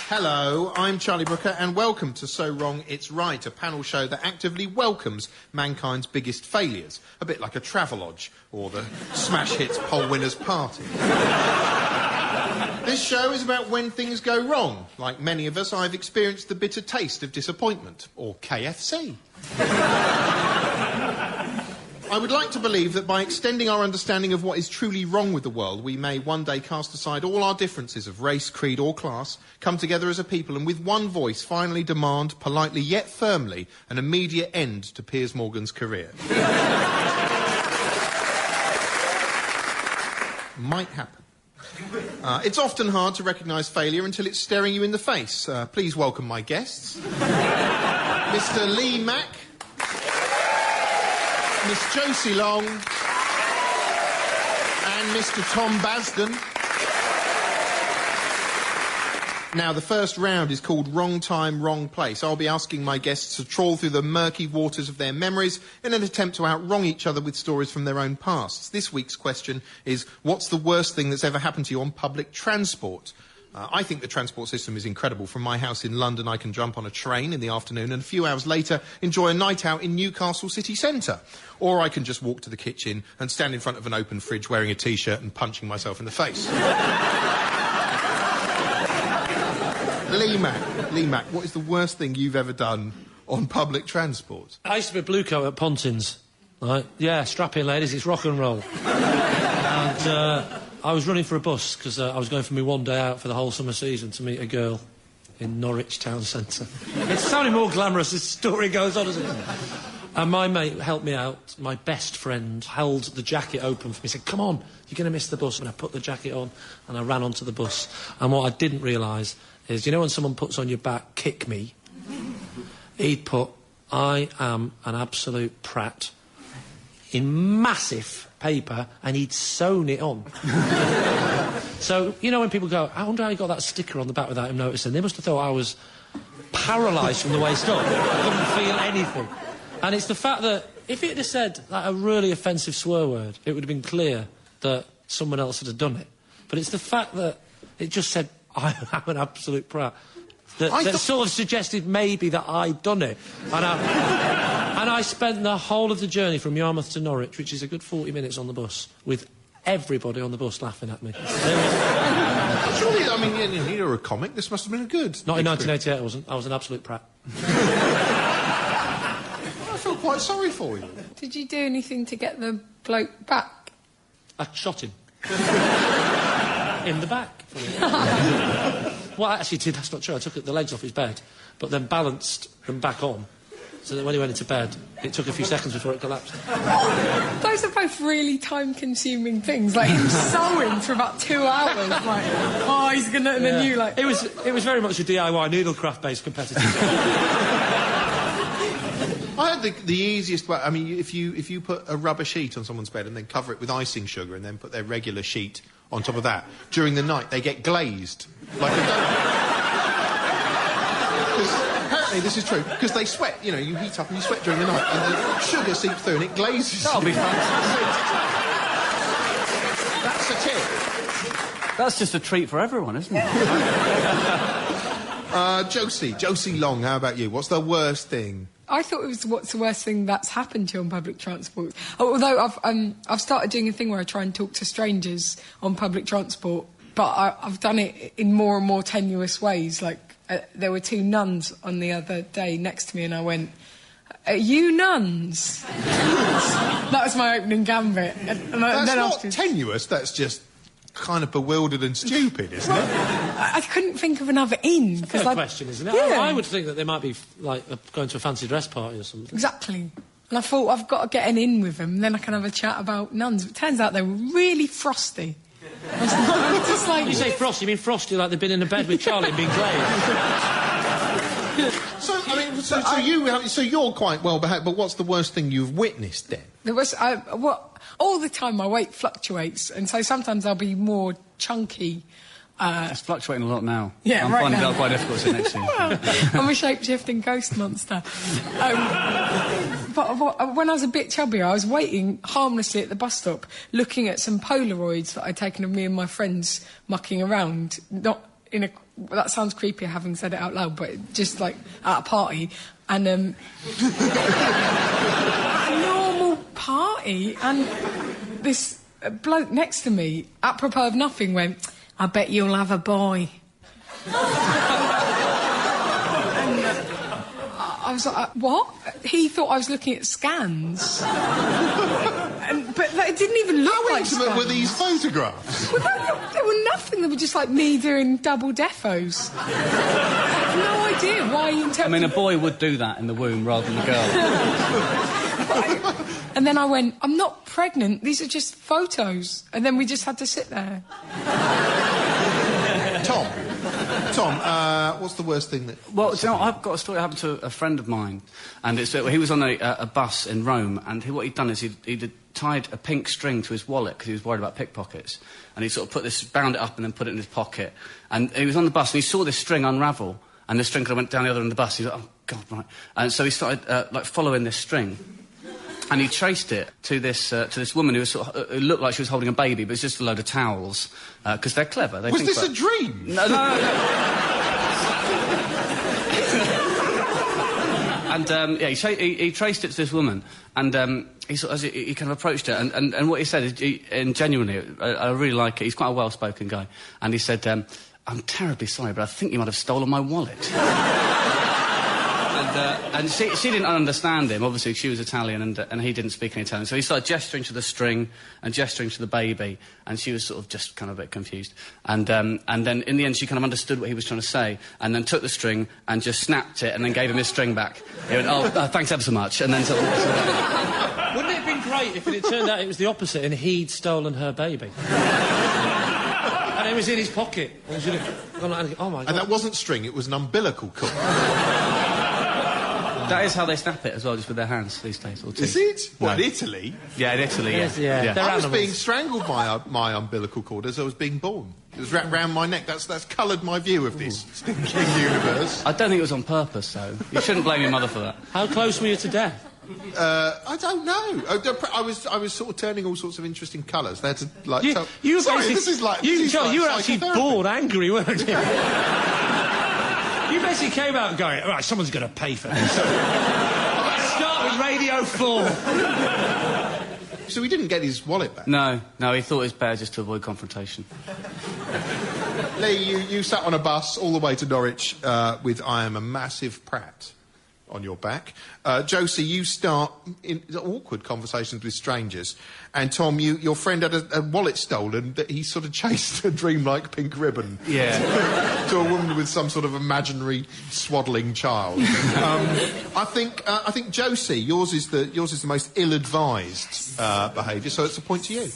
Hello, I'm Charlie Brooker, and welcome to So Wrong It's Right, a panel show that actively welcomes mankind's biggest failures, a bit like a travelodge or the Smash Hits poll winners' party. This show is about when things go wrong. Like many of us, I've experienced the bitter taste of disappointment, or KFC. I would like to believe that by extending our understanding of what is truly wrong with the world, we may one day cast aside all our differences of race, creed or class, come together as a people and with one voice finally demand, politely yet firmly, an immediate end to Piers Morgan's career. Might happen. It's often hard to recognise failure until it's staring you in the face. Please welcome my guests. Mr. Lee Mack. Miss Josie Long and Mr. Tom Basden. Now, the first round is called Wrong Time, Wrong Place. I'll be asking my guests to trawl through the murky waters of their memories in an attempt to outwrong each other with stories from their own pasts. This week's question is, what's the worst thing that's ever happened to you on public transport? I think the transport system is incredible. From my house in London, I can jump on a train in the afternoon and a few hours later enjoy a night out in Newcastle city centre. Or I can just walk to the kitchen and stand in front of an open fridge wearing a T-shirt and punching myself in the face. Lee Mack, what is the worst thing you've ever done on public transport? I used to be a blue coat at Pontins. Right? Yeah, strap in, ladies, it's rock and roll. And I was running for a bus because I was going for my one day out for the whole summer season to meet a girl in Norwich town centre. It's sounding more glamorous as the story goes on, isn't it? And my mate helped me out. My best friend held the jacket open for me. He said, come on, you're going to miss the bus. And I put the jacket on and I ran onto the bus. And what I didn't realise is, you know when someone puts on your back, kick me? He'd put, I am an absolute prat, in massive paper, and he'd sewn it on. So, you know when people go, I wonder how he got that sticker on the back without him noticing? They must have thought I was paralysed from the waist up. I couldn't feel anything. And it's the fact that if it had said like, a really offensive swear word, it would have been clear that someone else had done it. But it's the fact that it just said, I am an absolute prat, that sort of suggested maybe that I'd done it. And I spent the whole of the journey from Yarmouth to Norwich, which is a good 40 minutes on the bus, with everybody on the bus laughing at me. Surely, I mean, you're a comic. This must have been a good... Not in 1988, I wasn't. I was an absolute prat. I feel quite sorry for you. Did you do anything to get the bloke back? I shot him. In the back. Well, I actually did, that's not true. I took the legs off his bed, but then balanced them back on, so that when he went into bed, it took a few seconds before it collapsed. Those are both really time-consuming things, like him sewing for about 2 hours, like, oh, he's gonna... And then you, like... It was very much a DIY, needlecraft-based competitive. I heard the easiest way... I mean, if you put a rubber sheet on someone's bed and then cover it with icing sugar and then put their regular sheet on top of that, during the night they get glazed, like a donut. Apparently this is true, because they sweat, you know, you heat up and you sweat during the night, and the sugar seeps through and it glazes. That'll be fantastic. That's a tip. That's just a treat for everyone, isn't it? Josie Long, how about you? What's the worst thing? I thought it was what's the worst thing that's happened to you on public transport. Although I've started doing a thing where I try and talk to strangers on public transport, but I've done it in more and more tenuous ways. Like there were 2 nuns on the other day next to me, and I went, "Are you nuns?" That was my opening gambit. That's not tenuous. That's just kind of bewildered and stupid, isn't it? I couldn't think of another in. It's a fair question, isn't it? Yeah. I would think that they might be, like, going to a fancy dress party or something. Exactly. And I thought, I've got to get an in with them, and then I can have a chat about nuns. It turns out they were really frosty. I was just like... When you say frosty, you mean frosty like they've been in a bed with Charlie and been glazed? So you're quite well behaved, but what's the worst thing you've witnessed then? There was... all the time my weight fluctuates, and so sometimes I'll be more chunky. It's fluctuating a lot now. Yeah, I'm finding that quite difficult to sit next to you. I'm a shape-shifting ghost monster. But when I was a bit chubbier, I was waiting harmlessly at the bus stop, looking at some Polaroids that I'd taken of me and my friends mucking around, not in a... Well, that sounds creepy having said it out loud, but just, like, at a party, and, at a normal party, and this bloke next to me, apropos of nothing, went, "I bet you'll have a boy." I was like, what? He thought I was looking at scans. But it didn't even look How like intimate scans. were these photographs? Well, they were nothing. They were just like me doing double defos. I have no idea why you interpret... I mean, a boy would do that in the womb rather than a girl. And then I went, I'm not pregnant, these are just photos. And then we just had to sit there. Tom, what's the worst thing that... Well, do you know, I've got a story that happened to a friend of mine, and it's he was on a bus in Rome, and what he'd done is he'd tied a pink string to his wallet because he was worried about pickpockets, and he sort of bound it up and then put it in his pocket, and he was on the bus and he saw this string unravel, and the string kind of went down the other end of the bus. He was like, oh God, right, and so he started like following this string. And he traced it to this woman who was who looked like she was holding a baby, but it's just a load of towels, because they're clever. They Was this a dream? No. And he traced it to this woman, and he kind of approached her, and what he said is, and genuinely, I really like it. He's quite a well-spoken guy, and he said, "I'm terribly sorry, but I think you might have stolen my wallet." And she didn't understand him. Obviously, she was Italian, and he didn't speak any Italian. So he started gesturing to the string and gesturing to the baby, and she was sort of just kind of a bit confused. And then in the end, she kind of understood what he was trying to say, and then took the string and just snapped it, and then gave him his string back. He went, "Oh, thanks ever so much," and then sort of walked away. Wouldn't it have been great if it turned out it was the opposite and he'd stolen her baby? And it was in his pocket. And she'd have gone like, oh my God. And that wasn't string, it was an umbilical cord. That is how they snap it as well, just with their hands these days. Or Is it? What, in Italy? Yeah, in Italy, yeah. Yes, yeah. They're I was animals. being strangled by my umbilical cord as I was being born. It was wrapped round my neck. That's coloured my view of this stinking universe. I don't think it was on purpose, though. You shouldn't blame your mother for that. How close were you to death? I don't know. I was sort of turning all sorts of interesting colours. They had to, like... You were Sorry, basically- this is like... You, this is John, like you were actually psychotherapy. bored, angry, weren't you? You basically came out going, all right, someone's going to pay for this. Let's start with Radio 4. So he didn't get his wallet back? No, he thought it was better just to avoid confrontation. Lee, you sat on a bus all the way to Norwich with "I am a massive prat" on your back. Josie, you start in awkward conversations with strangers. And Tom, your friend had a wallet stolen that he sort of chased a dreamlike pink ribbon to a woman with some sort of imaginary swaddling child. I think Josie, yours is the most ill-advised behaviour, so it's a point to you.